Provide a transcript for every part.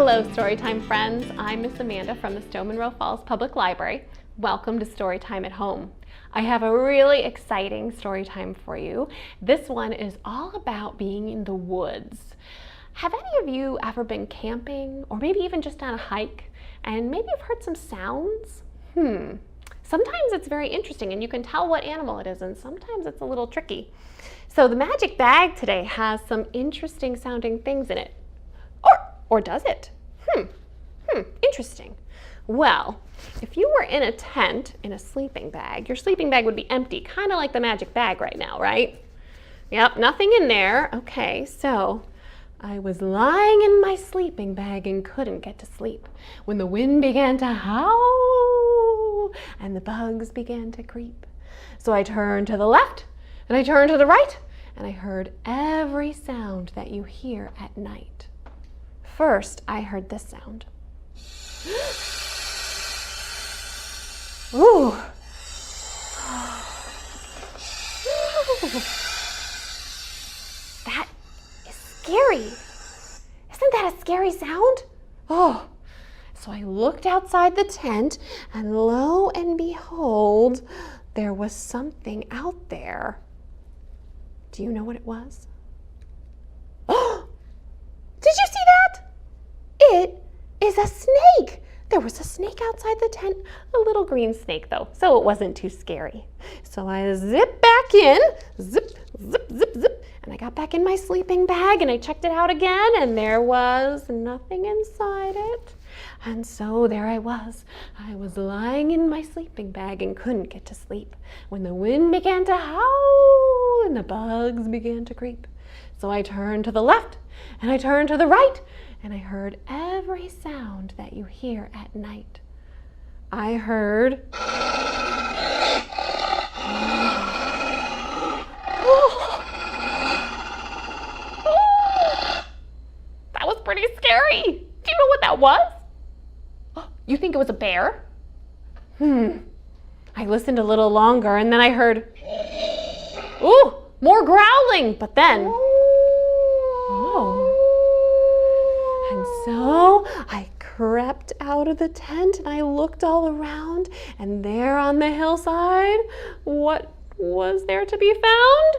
Hello Storytime friends, I'm Miss Amanda from the Stowe Monroe Falls Public Library. Welcome to Storytime at Home. I have a really exciting storytime for you. This one is all about being in the woods. Have any of you ever been camping or maybe even just on a hike and maybe you've heard some sounds? Sometimes it's very interesting and you can tell what animal it is, and sometimes it's a little tricky. So the magic bag today has some interesting sounding things in it. Or does it? Interesting. Well, if you were in a tent in a sleeping bag, your sleeping bag would be empty, kind of like the magic bag right now, right? Yep, nothing in there. Okay, so I was lying in my sleeping bag and couldn't get to sleep when the wind began to howl and the bugs began to creep. So I turned to the left and I turned to the right and I heard every sound that you hear at night. First, I heard this sound. Ooh. That is scary. Isn't that a scary sound? Oh. So I looked outside the tent and lo and behold, there was something out there. Do you know what it was? Oh! Did you see that? It is a snake. There was a snake outside the tent, a little green snake though, so it wasn't too scary. So I zipped back in, zip, zip, zip, zip, and I got back in my sleeping bag and I checked it out again and there was nothing inside it. And so there I was lying in my sleeping bag and couldn't get to sleep when the wind began to howl and the bugs began to creep. So I turned to the left and I turned to the right and I heard every sound that you hear at night. I heard that was pretty scary. Do you know what that was? You think it was a bear? I listened a little longer and then I heard, ooh, more growling, but then, and so I crept out of the tent and I looked all around, and there on the hillside, what was there to be found?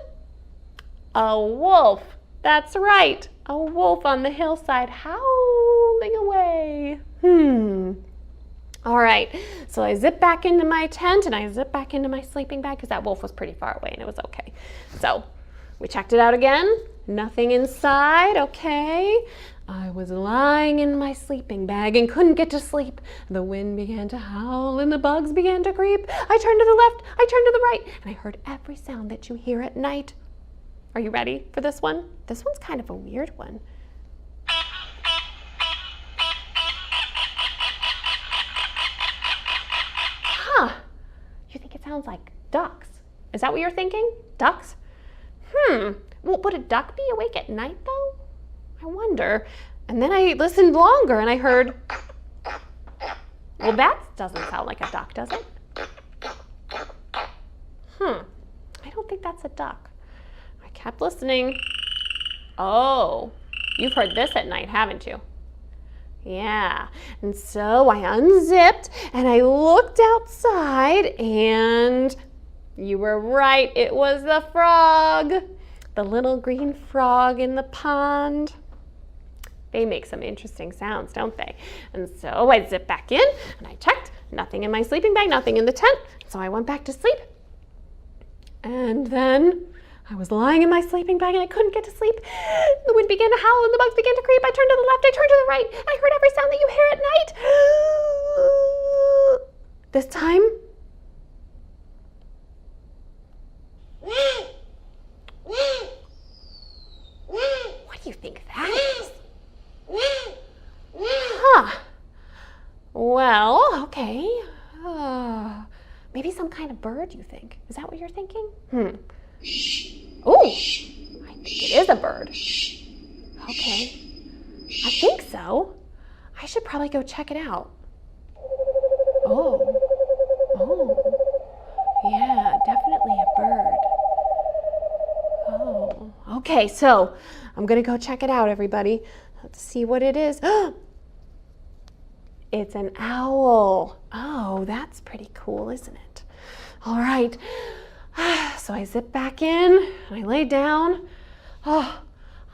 A wolf. That's right, a wolf on the hillside howling away. All right, so I zipped back into my tent and I zipped back into my sleeping bag because that wolf was pretty far away and it was okay. So we checked it out again, nothing inside, okay. I was lying in my sleeping bag and couldn't get to sleep. The wind began to howl and the bugs began to creep. I turned to the left, I turned to the right, and I heard every sound that you hear at night. Are you ready for this one? This one's kind of a weird one. You think it sounds like ducks? Is that what you're thinking? Ducks? Well, would a duck be awake at night though? I wonder. And then I listened longer and I heard, well, that doesn't sound like a duck, does it? I don't think that's a duck. I kept listening. Oh, you've heard this at night, haven't you? Yeah, and so I unzipped and I looked outside and you were right, it was the frog. The little green frog in the pond. They make some interesting sounds, don't they? And so I zipped back in and I checked, nothing in my sleeping bag, nothing in the tent. So I went back to sleep. And then I was lying in my sleeping bag and I couldn't get to sleep. The wind began to howl and the bugs began to creep. I turned to the left, I turned to the right. I heard every sound that you hear at night. This time, what do you think that is? Well, okay. Maybe some kind of bird, you think. Is that what you're thinking? Oh, I think it is a bird. Okay, I think so. I should probably go check it out. Oh, yeah, definitely a bird. Oh, okay, so I'm gonna go check it out, everybody. Let's see what it is. It's an owl. Oh, that's pretty cool, isn't it? All right. So I zip back in and I lay down. Oh,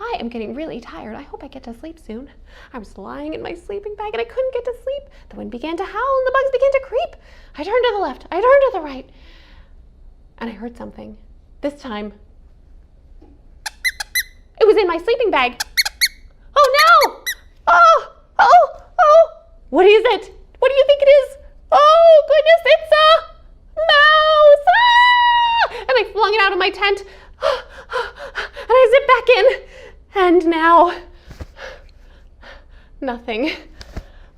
I am getting really tired. I hope I get to sleep soon. I was lying in my sleeping bag and I couldn't get to sleep. The wind began to howl and the bugs began to creep. I turned to the left, I turned to the right, and I heard something. This time, it was in my sleeping bag. Oh no! Oh! What is it? What do you think it is? Oh goodness, it's a mouse! Ah! And I flung it out of my tent. And I zipped back in. And now, nothing.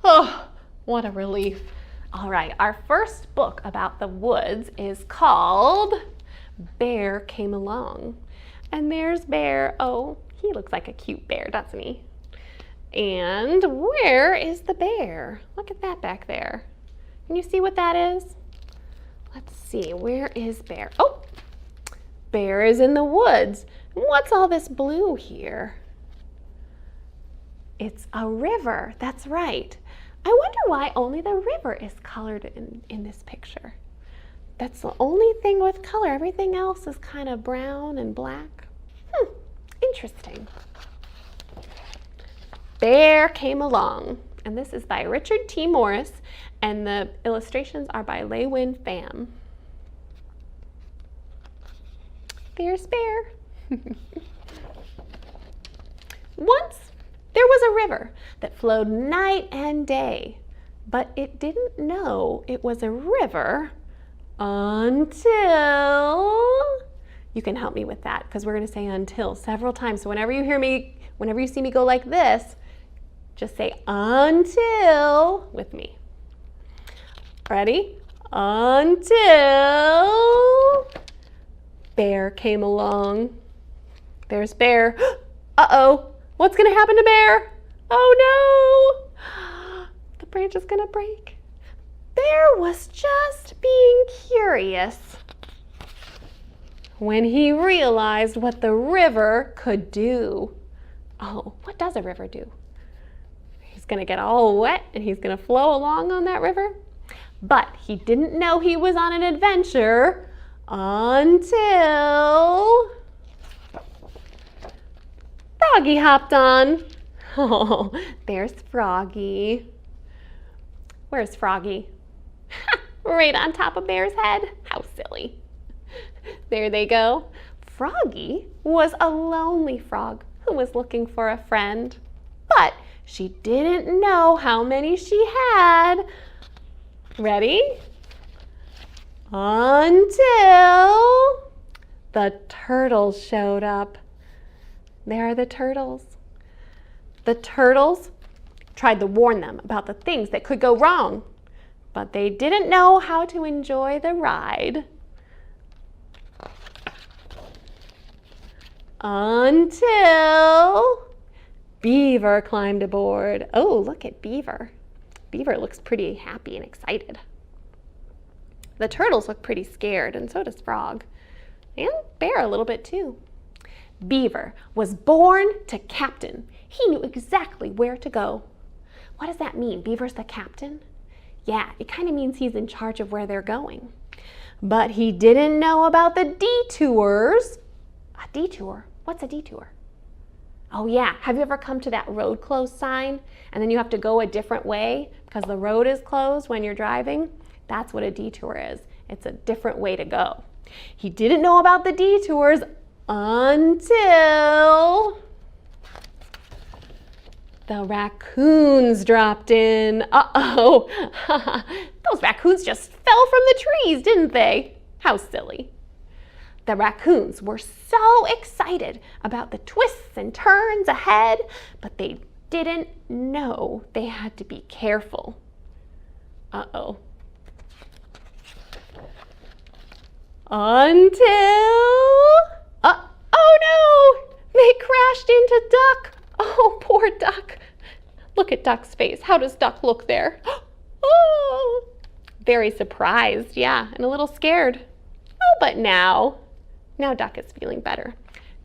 Oh, what a relief. All right, our first book about the woods is called Bear Came Along. And there's Bear. Oh, he looks like a cute bear, doesn't he? And where is the bear? Look at that back there. Can you see what that is? Let's see, where is Bear? Oh, Bear is in the woods. What's all this blue here? It's a river, that's right. I wonder why only the river is colored in this picture. That's the only thing with color. Everything else is kind of brown and black. Interesting. Bear Came Along, and this is by Richard T. Morris, and the illustrations are by LeUyen Pham. There's Bear. Once there was a river that flowed night and day, but it didn't know it was a river until... You can help me with that because we're going to say until several times. So whenever you see me go like this, just say until with me. Ready? Until Bear came along. There's Bear. Uh-oh. What's going to happen to Bear? Oh no! The branch is going to break. Bear was just being curious when he realized what the river could do. Oh, what does a river do? He's going to get all wet and he's going to flow along on that river. But he didn't know he was on an adventure until Froggy hopped on. Oh, there's Froggy. Where's Froggy? Right on top of Bear's head. How silly. There they go. Froggy was a lonely frog who was looking for a friend, but she didn't know how many she had. Ready? Until the turtles showed up. There are the turtles. The turtles tried to warn them about the things that could go wrong, but they didn't know how to enjoy the ride. Until Beaver climbed aboard. Oh, look at Beaver. Beaver looks pretty happy and excited. The turtles look pretty scared, and so does Frog. And Bear a little bit too. Beaver was born to captain. He knew exactly where to go. What does that mean? Beaver's the captain? Yeah, it kind of means he's in charge of where they're going. But he didn't know about the detours. A detour? What's a detour? Oh yeah, have you ever come to that road closed sign and then you have to go a different way because the road is closed when you're driving? That's what a detour is. It's a different way to go. He didn't know about the detours until the raccoons dropped in. Uh-oh. Those raccoons just fell from the trees, didn't they? How silly. The raccoons were so excited about the twists and turns ahead, but they didn't know they had to be careful. Uh-oh. Oh no! They crashed into Duck. Oh, poor Duck. Look at Duck's face. How does Duck look there? Oh, very surprised, yeah, and a little scared. Oh, but now Duck is feeling better.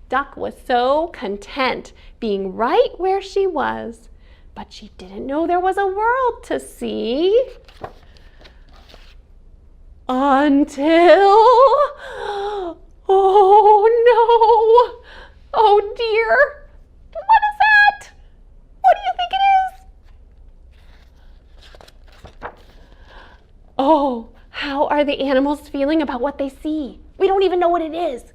Duck was so content being right where she was, but she didn't know there was a world to see. Until, oh no, oh dear, what is that? What do you think it is? Oh, how are the animals feeling about what they see? We don't even know what it is.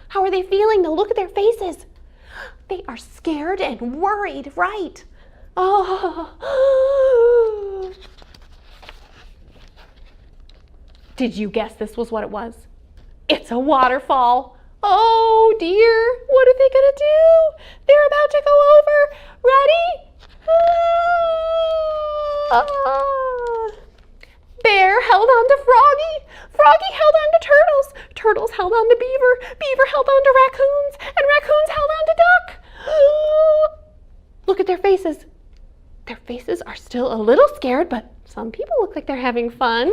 How are they feeling? Now look at their faces. They are scared and worried, right? Oh. Did you guess this was what it was? It's a waterfall. Oh dear, what are they gonna do? They're about to go over. Ready? Ah. Bear held on to Froggy. Froggy held on to Turtles. Turtles held on to Beaver. Beaver held on to Raccoons. And Raccoons held on to Duck. Look at their faces. Their faces are still a little scared, but some people look like they're having fun.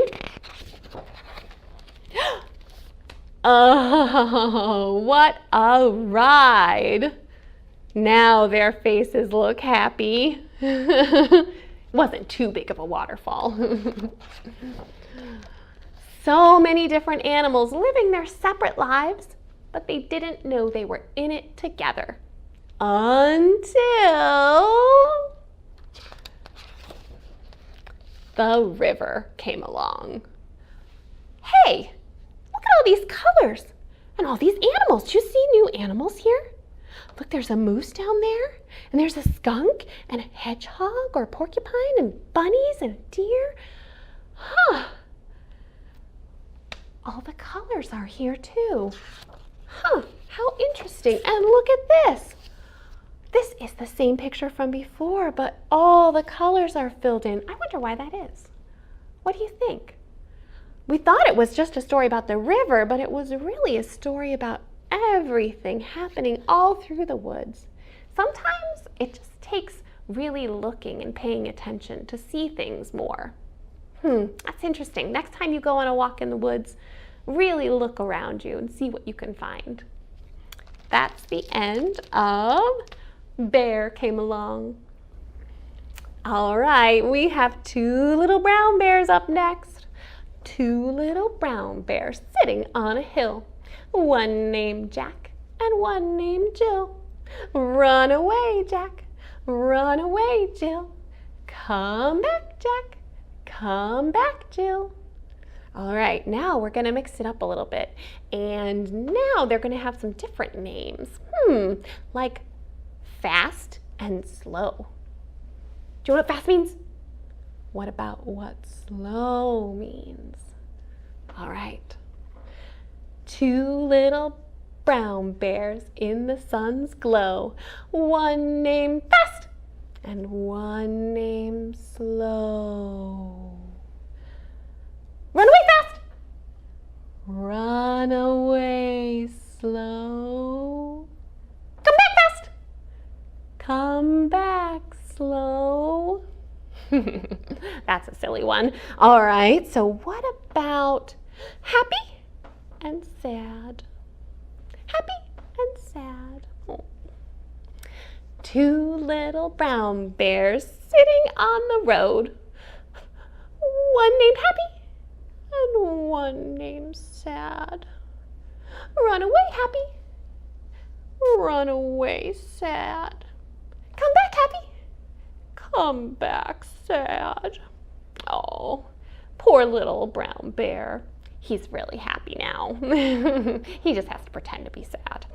Oh, what a ride. Now their faces look happy. Wasn't too big of a waterfall. So many different animals living their separate lives, but they didn't know they were in it together. Until the river came along. Hey, look at all these colors and all these animals. Do you see new animals here? Look, there's a moose down there, and there's a skunk, and a hedgehog, or a porcupine, and bunnies, and a deer. Huh. All the colors are here too. Huh, how interesting. And look at this. This is the same picture from before, but all the colors are filled in. I wonder why that is. What do you think? We thought it was just a story about the river, but it was really a story about everything happening all through the woods. Sometimes it just takes really looking and paying attention to see things more. That's interesting. Next time you go on a walk in the woods, really look around you and see what you can find. That's the end of Bear Came Along. All right, we have two little brown bears up next. Two little brown bears sitting on a hill. One named Jack and one named Jill. Run away, Jack. Run away, Jill. Come back, Jack. Come back, Jill. All right, now we're gonna mix it up a little bit. And now they're gonna have some different names. Like fast and slow. Do you know what fast means? What about what slow means? All right. Two little brown bears in the sun's glow. One named Fast and one named Slow. Run away fast! Run away slow. Come back fast! Come back slow. That's a silly one. All right, so what about happy and sad? Happy and sad. Oh. Two little brown bears sitting on the road. One named Happy and one named Sad. Run away, Happy. Run away, Sad. Come back, Happy. Come back, Sad. Oh, poor little brown bear. He's really happy now. He just has to pretend to be sad.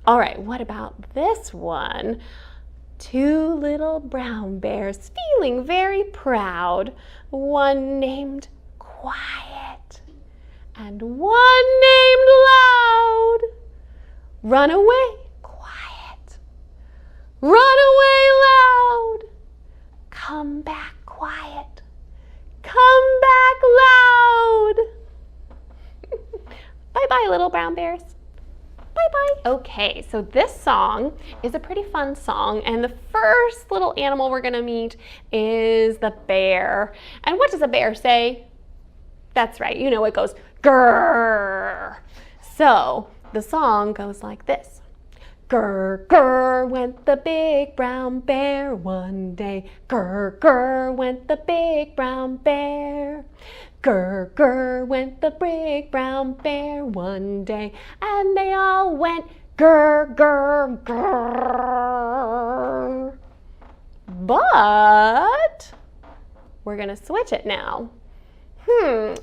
All right, what about this one? Two little brown bears feeling very proud. One named Quiet and one named Loud. Run away, Quiet. Run away, Loud. Come back, Quiet. Come back, Loud. Bye-bye, little brown bears. Bye-bye. Okay, so this song is a pretty fun song, and the first little animal we're gonna meet is the bear. And what does a bear say? That's right, you know, it goes grrr. So the song goes like this. Grr, grr, went the big brown bear one day. Grr, grr, went the big brown bear. Grr, grr, went the big brown bear one day. And they all went grr, grr, grr. But we're going to switch it now.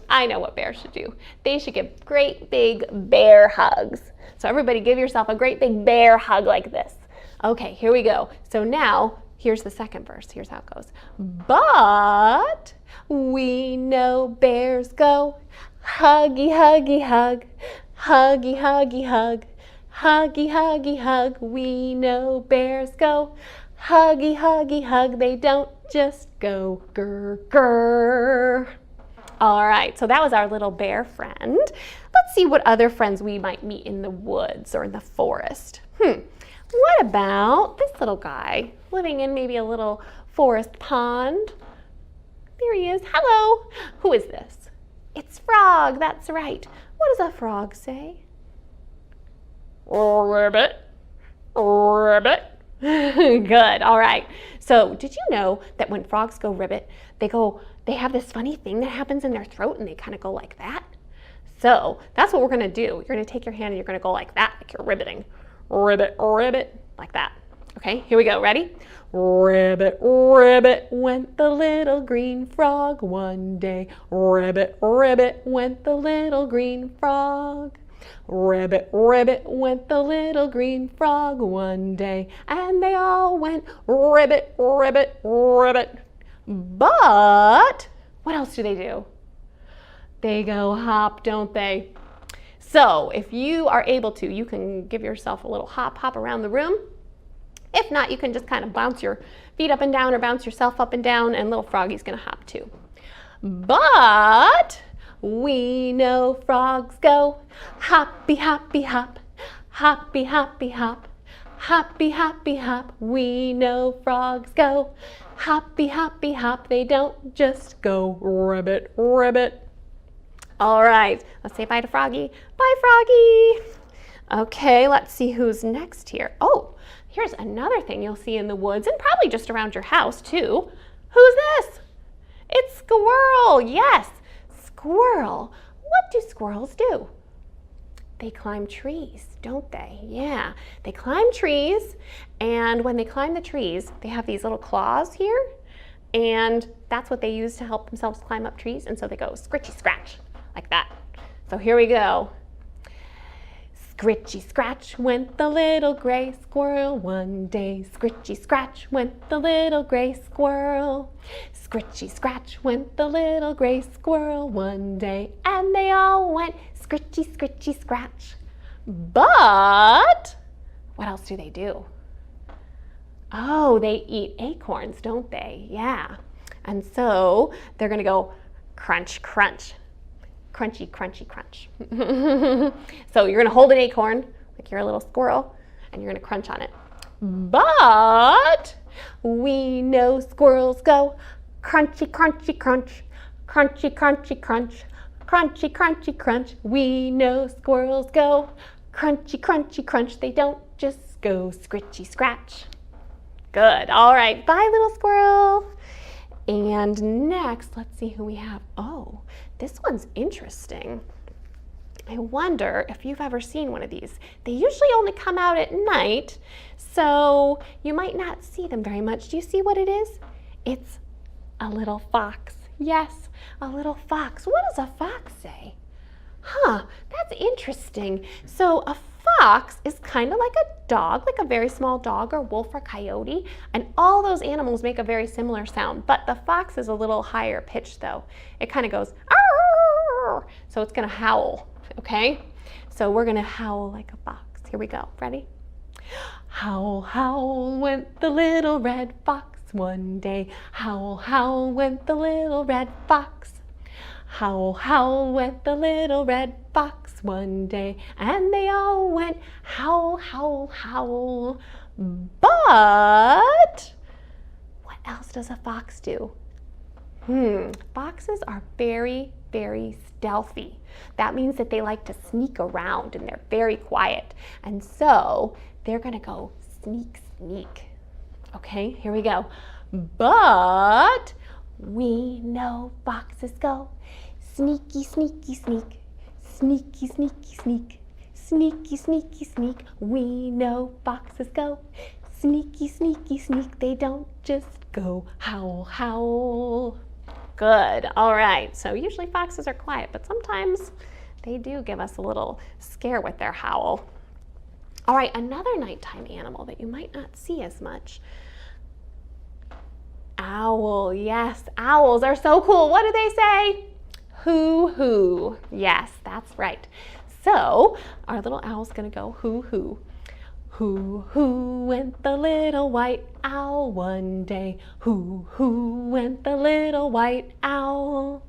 I know what bears should do. They should give great big bear hugs. So everybody give yourself a great big bear hug like this. Okay, here we go. So now, here's the second verse. Here's how it goes. But we know bears go huggy, huggy, hug. Huggy, huggy, hug. Huggy, huggy, hug. We know bears go huggy, huggy, hug. They don't just go grr, grr. All right, so that was our little bear friend. Let's see what other friends we might meet in the woods or in the forest. What about this little guy living in maybe a little forest pond? There he is. Hello. Who is this? It's Frog. That's right. What does a frog say? Ribbit. Ribbit. Good. All right. So did you know that when frogs go ribbit, they have this funny thing that happens in their throat and they kind of go like that? So that's what we're going to do. You're going to take your hand and you're going to go like that, like you're ribbiting. Ribbit, ribbit, like that. Okay, here we go. Ready? Ribbit, ribbit, went the little green frog one day. Ribbit, ribbit, went the little green frog. Ribbit, ribbit, went the little green frog one day. And they all went ribbit, ribbit, ribbit. But what else do? They go hop, don't they? So if you are able to, you can give yourself a little hop around the room. If not, you can just kind of bounce your feet up and down or bounce yourself up and down, and little froggy's gonna hop too. But we know frogs go hoppy, hoppy, hop. Hoppy, hoppy, hop. Hoppy, hoppy, hop. We know frogs go hoppy, hoppy, hop. They don't just go ribbit, ribbit. All right, let's say bye to Froggy. Bye, Froggy. Okay, let's see who's next here. Oh, here's another thing you'll see in the woods and probably just around your house too. Who's this? It's Squirrel. Yes, Squirrel. What do squirrels do? They climb trees, don't they? Yeah, they climb trees, and when they climb the trees, they have these little claws here, and that's what they use to help themselves climb up trees, and so they go scritchy scratch, like that. So here we go. Scritchy scratch went the little gray squirrel one day. Scritchy scratch went the little gray squirrel. Scritchy scratch went the little gray squirrel one day, and they all went scritchy, scritchy, scratch. But what else do they do? Oh, they eat acorns, don't they? Yeah. And so they're going to go crunch, crunch. Crunchy, crunchy, crunch. So you're going to hold an acorn like you're a little squirrel, and you're going to crunch on it. But we know squirrels go crunchy, crunchy, crunch. Crunchy, crunchy, crunch. Crunchy, crunchy, crunch. We know squirrels go crunchy, crunchy, crunch. They don't just go scritchy, scratch. Good. All right. Bye, little squirrel. And next, let's see who we have. Oh, this one's interesting. I wonder if you've ever seen one of these. They usually only come out at night, so you might not see them very much. Do you see what it is? It's a little fox. Yes, a little fox. What does a fox say? That's interesting. So a fox is kind of like a dog, like a very small dog or wolf or coyote, and all those animals make a very similar sound, but the fox is a little higher pitched though. It kind of goes, arr! So it's going to howl, okay? So we're going to howl like a fox. Here we go. Ready? Howl, howl went the little red fox one day. Howl, howl went the little red fox. Howl, howl went the little red fox one day, and they all went howl, howl, howl. But what else does a fox do? Foxes are very, very stealthy. That means that they like to sneak around and they're very quiet. And so they're gonna go sneak, sneak. Okay, here we go. But we know foxes go sneaky, sneaky, sneak. Sneaky, sneaky, sneak. Sneaky, sneaky, sneak. We know foxes go sneaky, sneaky, sneak. They don't just go howl, howl. Good. All right. So usually foxes are quiet, but sometimes they do give us a little scare with their howl. All right, another nighttime animal that you might not see as much. Owl. Yes, owls are so cool. What do they say? Hoo hoo. Yes, that's right. So our little owl's gonna go hoo hoo. Hoo hoo went the little white owl one day. Hoo hoo went the little white owl.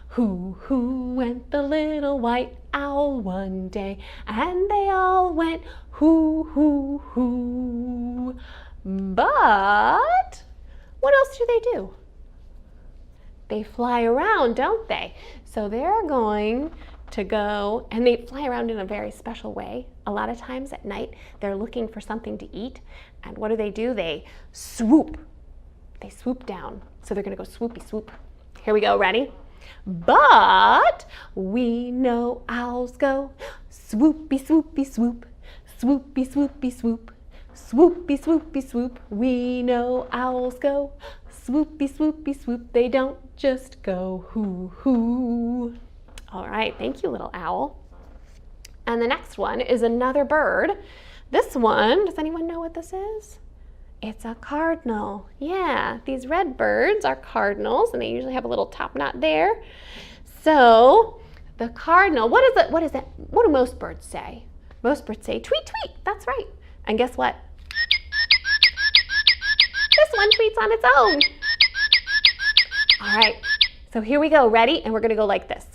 Hoo hoo went the little white owl one day, and they all went hoo hoo hoo. But what else do they do? They fly around, don't they? So they're going to go, and they fly around in a very special way. A lot of times at night, they're looking for something to eat. And what do? They swoop. They swoop down. So they're gonna go swoopy swoop. Here we go, ready? But we know owls go swoopy swoopy swoop. Swoopy swoopy swoop. Swoopy swoopy swoop. We know owls go swoopy swoopy swoop. They don't just go hoo hoo. All right, thank you, little owl. And the next one is another bird. This one, does anyone know what this is? It's a cardinal. Yeah, these red birds are cardinals, and they usually have a little top knot there. So the cardinal, what is it? What do most birds say? Most birds say tweet, tweet. That's right. And guess what? This one tweets on its own. All right, so here we go. Ready? And we're gonna go like this,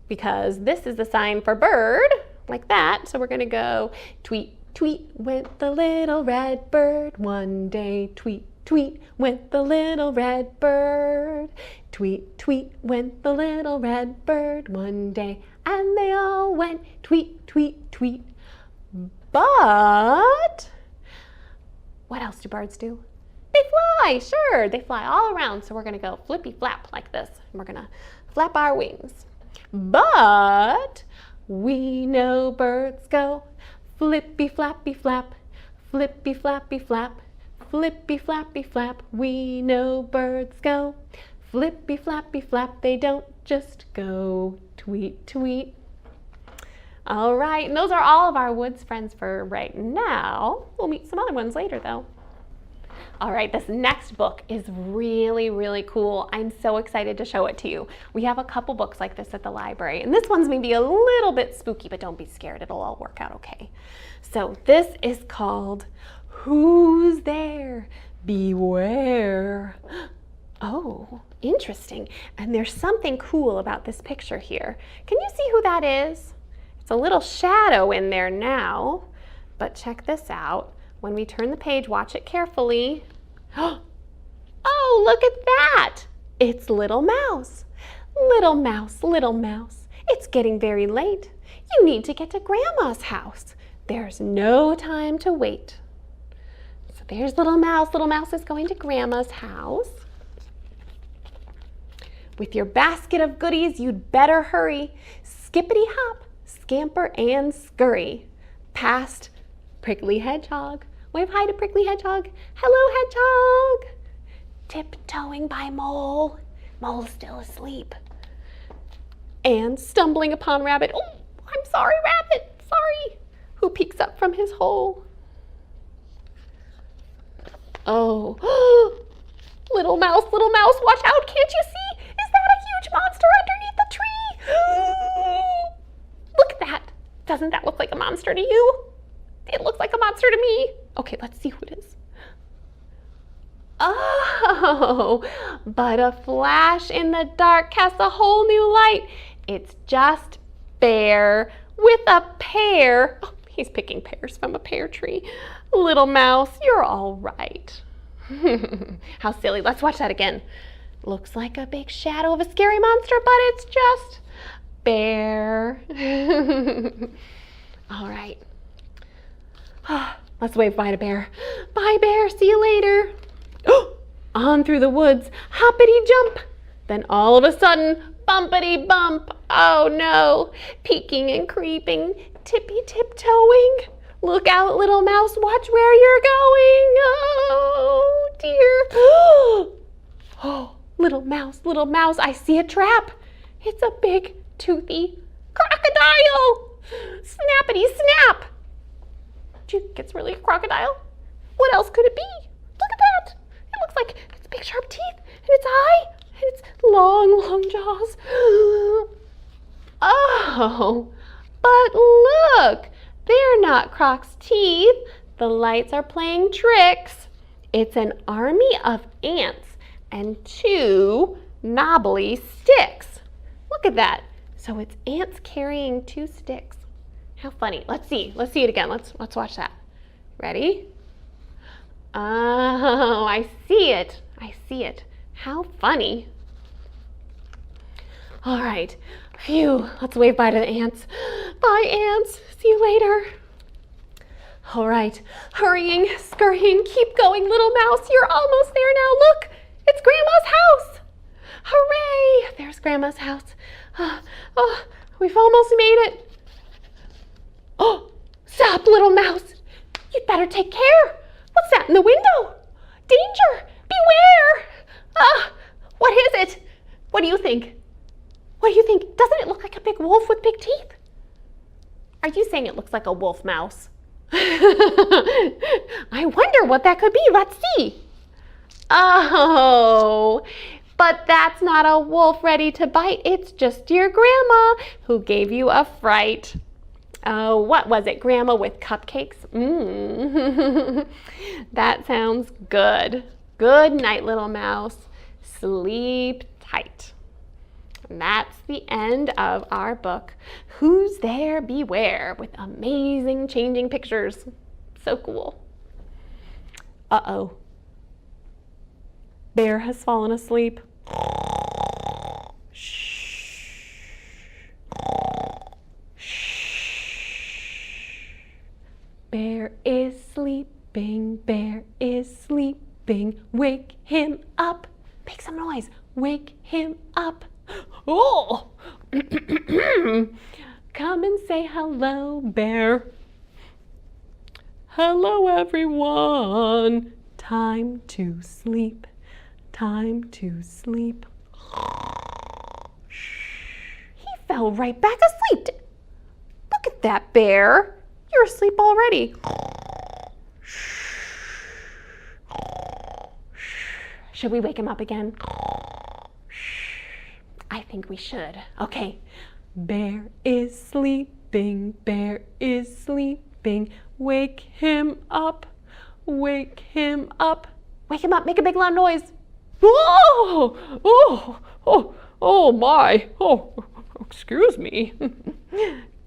because this is the sign for bird, like that. So we're gonna go tweet, tweet went the little red bird one day. Tweet, tweet went the little red bird. Tweet, tweet went the little red bird one day, and they all went tweet, tweet, tweet. But what else do birds do? They fly, sure, they fly all around. So we're gonna go flippy flap like this, and we're gonna flap our wings. But we know birds go flippy flappy flap, flippy flappy flap, flippy flappy flap. We know birds go flippy flappy flap. They don't just go tweet tweet. All right, and those are all of our woods friends for right now. We'll meet some other ones later though. All right, this next book is really, really cool. I'm so excited to show it to you. We have a couple books like this at the library, and this one's maybe a little bit spooky, but don't be scared, it'll all work out okay. So this is called Who's There? Beware. Oh, interesting. And there's something cool about this picture here. Can you see who that is? It's a little shadow in there now, but check this out. When we turn the page, watch it carefully. Oh, look at that! It's Little Mouse. Little Mouse, Little Mouse, it's getting very late. You need to get to Grandma's house. There's no time to wait. So there's Little Mouse. Little Mouse is going to Grandma's house. With your basket of goodies, you'd better hurry. Skippity hop, scamper and scurry. Past Prickly Hedgehog. Wave hi to Prickly Hedgehog. Hello, Hedgehog. Tiptoeing by Mole. Mole's still asleep. And stumbling upon Rabbit. Oh, I'm sorry, Rabbit. Sorry. Who peeks up from his hole. Oh. Little Mouse, watch out. Can't you see? Is that a huge monster underneath the tree? Look at that. Doesn't that look like a monster to you? It looks like a monster to me. Okay, let's see who it is. Oh, but a flash in the dark casts a whole new light. It's just Bear with a pear. Oh, he's picking pears from a pear tree. Little Mouse, you're all right. How silly. Let's watch that again. Looks like a big shadow of a scary monster, but it's just Bear. All right. Let's wave bye to Bear. Bye, Bear. See you later. On through the woods, hoppity jump. Then all of a sudden, bumpity bump. Oh no. Peeking and creeping, tippy tiptoeing. Look out, little mouse. Watch where you're going. Oh dear. Oh, little mouse, I see a trap. It's a big, toothy crocodile. Snappity snap. Do you think it's really a crocodile? What else could it be? Look at that. It looks like its big sharp teeth and its eye and its long jaws. Oh, but look, they're not Croc's teeth. The lights are playing tricks. It's an army of ants and 2 knobbly sticks. Look at that. So it's ants carrying 2 sticks. How funny. Let's see it again. Let's watch that. Ready? Oh, I see it. How funny. All right. Phew. Let's wave bye to the ants. Bye, ants. See you later. All right. Hurrying, scurrying, keep going, little mouse. You're almost there now. Look, it's Grandma's house. Hooray! There's Grandma's house. Oh, we've almost made it. Oh, stop, little mouse. You'd better take care. What's that in the window? Danger! Beware! What is it? What do you think? Doesn't it look like a big wolf with big teeth? Are you saying it looks like a wolf mouse? I wonder what that could be. Let's see. Oh, but that's not a wolf ready to bite. It's just your grandma who gave you a fright. Oh, what was it, Grandma with cupcakes? That sounds good. Good night, little mouse. Sleep tight. And that's the end of our book, Who's There, Beware, with amazing changing pictures. So cool. Uh-oh. Bear has fallen asleep. Shh. Bear is sleeping, Bear is sleeping. Wake him up. Make some noise. Wake him up. Oh! Come and say hello, Bear. Hello, everyone. Time to sleep. Time to sleep. He fell right back asleep. Look at that, Bear. You're asleep already. Should we wake him up again? I think we should. Okay. Bear is sleeping. Bear is sleeping. Wake him up. Wake him up. Wake him up. Make a big loud noise. Whoa! Oh my. Oh, excuse me.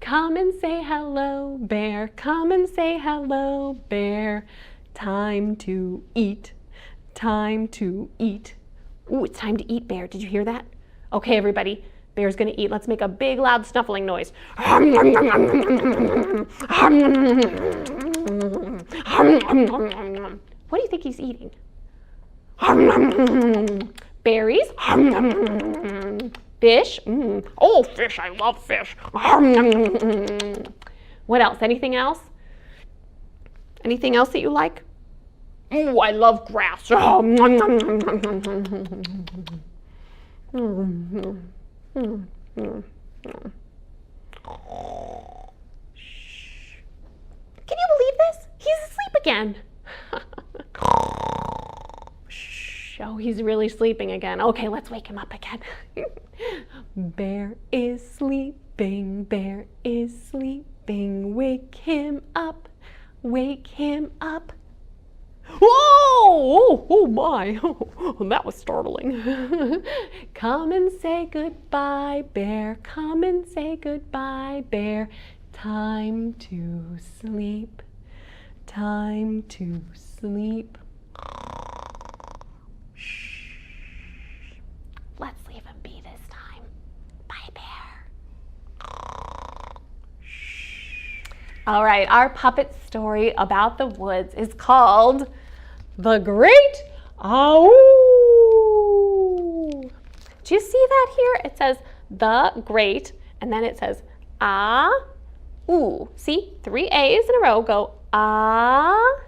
Come and say hello, Bear. Come and say hello, Bear. Time to eat. Time to eat. Ooh, it's time to eat, Bear. Did you hear that? Okay, everybody. Bear's gonna eat. Let's make a big, loud snuffling noise. What do you think he's eating? Berries? Fish? Oh, fish. I love fish. What else? Anything else? Anything else that you like? Oh, I love grass. Can you believe this? He's asleep again. Oh, he's really sleeping again. Okay, let's wake him up again. Bear is sleeping. Bear is sleeping. Wake him up. Wake him up. Whoa! Oh my! Oh, that was startling. Come and say goodbye, Bear. Come and say goodbye, Bear. Time to sleep. Time to sleep. Shh. All right, our puppet story about the woods is called The Great Aaa-Ooo. Do you see that here? It says the great, and then it says Aaa-Ooo. See, 3 A's in a row go ah,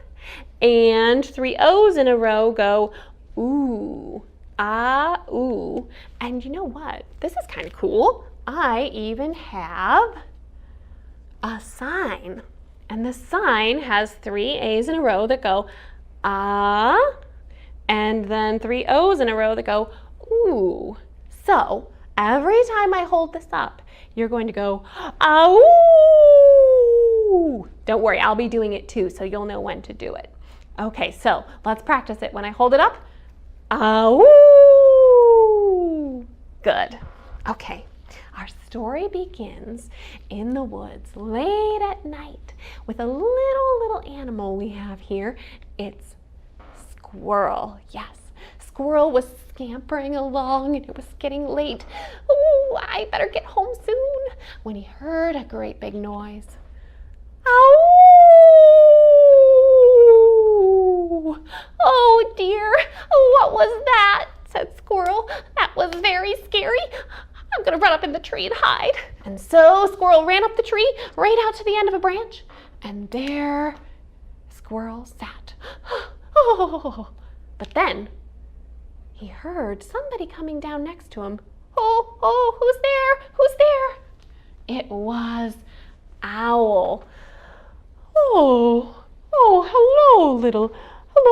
and 3 O's in a row go ooh. Aaa-Ooo. And you know what? This is kind of cool. I even have a sign. And the sign has 3 A's in a row that go ah, and then 3 O's in a row that go ooh. So every time I hold this up, you're going to go Aaa-Ooo. Don't worry, I'll be doing it too, so you'll know when to do it. Okay, so let's practice it. When I hold it up, Aaa-Ooo. Good. Okay. Our story begins in the woods late at night with a little animal we have here. It's squirrel. Yes, squirrel was scampering along and it was getting late. Ooh, I better get home soon when he heard a great big noise. Aaa-Ooo! Oh dear, what was that? Said Squirrel. That was very scary. I'm gonna run up in the tree and hide. And so Squirrel ran up the tree, right out to the end of a branch, and there Squirrel sat. Oh, but then he heard somebody coming down next to him. Oh, who's there? Who's there? It was Owl. Oh, hello,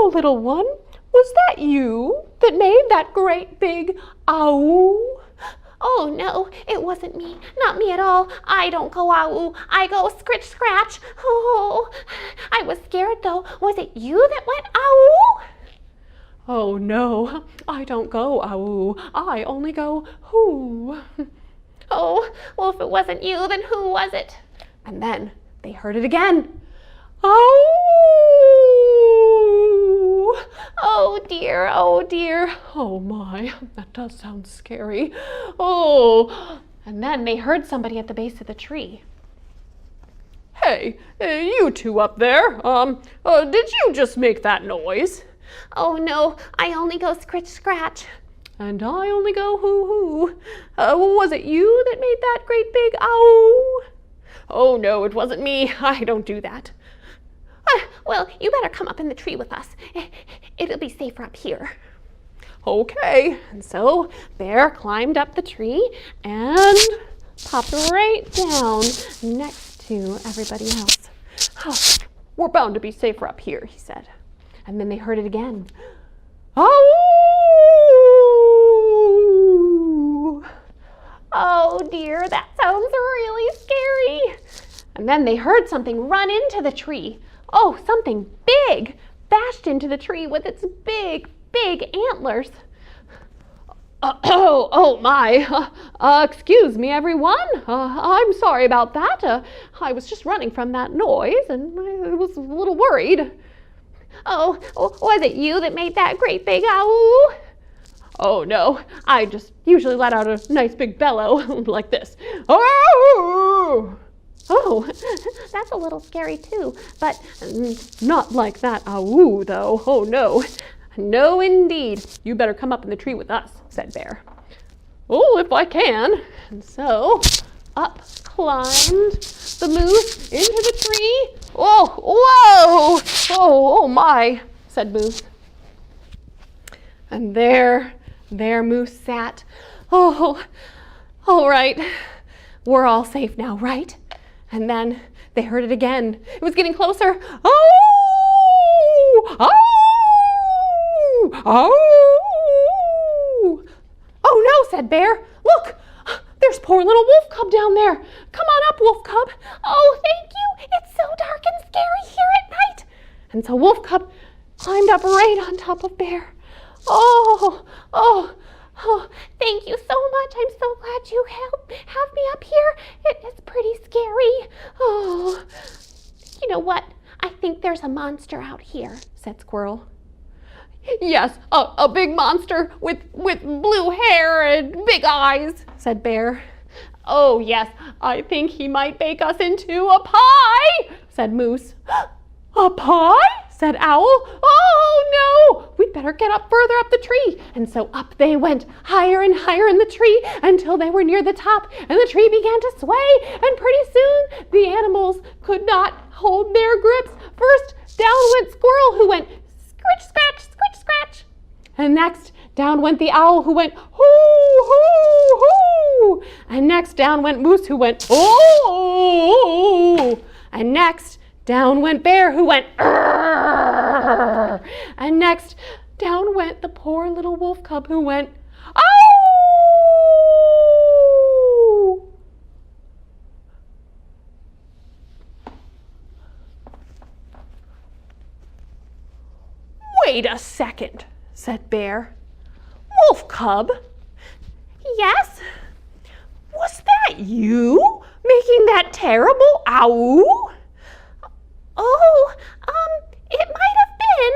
little one. Was that you that made that great big Aaa-Ooo? Oh no, it wasn't me. Not me at all. I don't go Aaa-Ooo. I go scritch scratch. Oh, I was scared though. Was it you that went Aaa-Ooo? Oh no, I don't go Aaa-Ooo. I only go hoo. Oh, well if it wasn't you, then who was it? And then they heard it again. Aaa-Ooo! Oh dear, oh dear. Oh my, that does sound scary. Oh, and then they heard somebody at the base of the tree. Hey, you two up there, did you just make that noise? Oh no, I only go scritch scratch. And I only go hoo hoo. Was it you that made that great big Aaa-Ooo? Oh no, it wasn't me. I don't do that. Well, you better come up in the tree with us. It'll be safer up here. Okay, and so Bear climbed up the tree and popped right down next to everybody else. Oh, we're bound to be safer up here, he said. And then they heard it again. Aaa-Ooo! Oh dear, that sounds really scary. And then they heard something run into the tree. Oh, something big bashed into the tree with its big antlers. Oh my, excuse me everyone, I'm sorry about that. I was just running from that noise and I was a little worried. Oh, was it you that made that great big Aaa-Ooo? Oh no, I just usually let out a nice big bellow like this. Aaa-Ooo! Oh, that's a little scary too, but not like that Aaa-Ooo though. Oh no, no indeed. You better come up in the tree with us, said Bear. Oh, if I can. And so up climbed the moose into the tree. Oh, whoa! Oh my, said Moose. And there Moose sat. Oh, all right. We're all safe now, right? And then they heard it again. It was getting closer. Aaa-Ooo! Aaa-Ooo! Aaa-Ooo! Oh no, said Bear. Look, there's poor little Wolf Cub down there. Come on up, Wolf Cub. Oh, thank you. It's so dark and scary here at night. And so Wolf Cub climbed up right on top of Bear. Oh, thank you so much. I'm so glad you have me up here. It is pretty scary. Oh, you know what? I think there's a monster out here, said Squirrel. Yes, a big monster with blue hair and big eyes, said Bear. "Oh, yes, I think he might bake us into a pie," said Moose. "A pie?" said Owl. "Oh, no, we'd better get up further up the tree." And so up they went, higher and higher in the tree, until they were near the top, and the tree began to sway, and pretty soon the animals could not hold their grips. First, down went Squirrel, who went scritch, scratch, scritch, scratch. And next, down went the Owl, who went hoo, hoo, hoo. And next, down went Moose, who went oh. And next, down went Bear, who went arr. And next, down went the poor little wolf cub, who went Aaa-Ooo. "Wait a second," said Bear. "Wolf cub?" "Yes?" "Was that you making that terrible Aaa-Ooo?" "Oh, it might have been.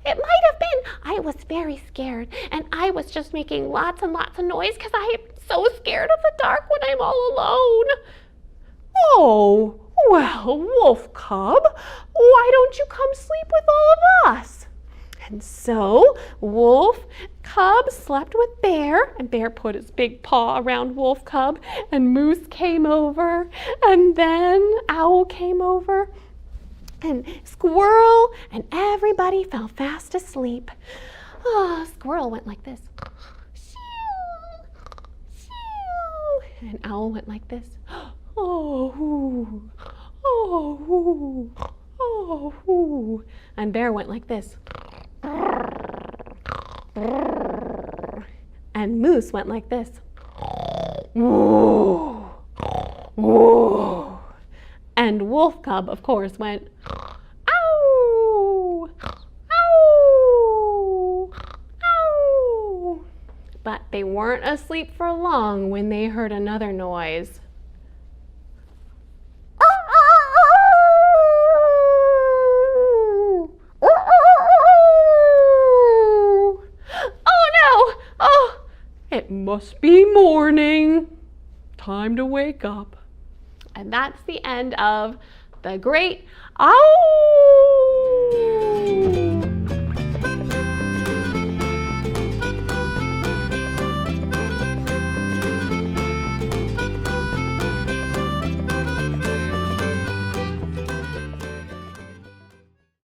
It might have been. I was very scared, and I was just making lots and lots of noise because I am so scared of the dark when I'm all alone." "Oh, well, Wolf Cub, why don't you come sleep with all of us?" And so Wolf Cub slept with Bear, and Bear put his big paw around Wolf Cub, and Moose came over, and then Owl came over, and Squirrel, and everybody fell fast asleep. Oh, Squirrel went like this. Shoo, shoo. And Owl went like this. Oh, oh, oh. And Bear went like this. And Moose went like this. Woo, woo. And Wolf Cub, of course, went ow, ow, ow. But they weren't asleep for long when they heard another noise. Oh no! Oh, it must be morning. Time to wake up. And that's the end of the great Aaa-Ooo.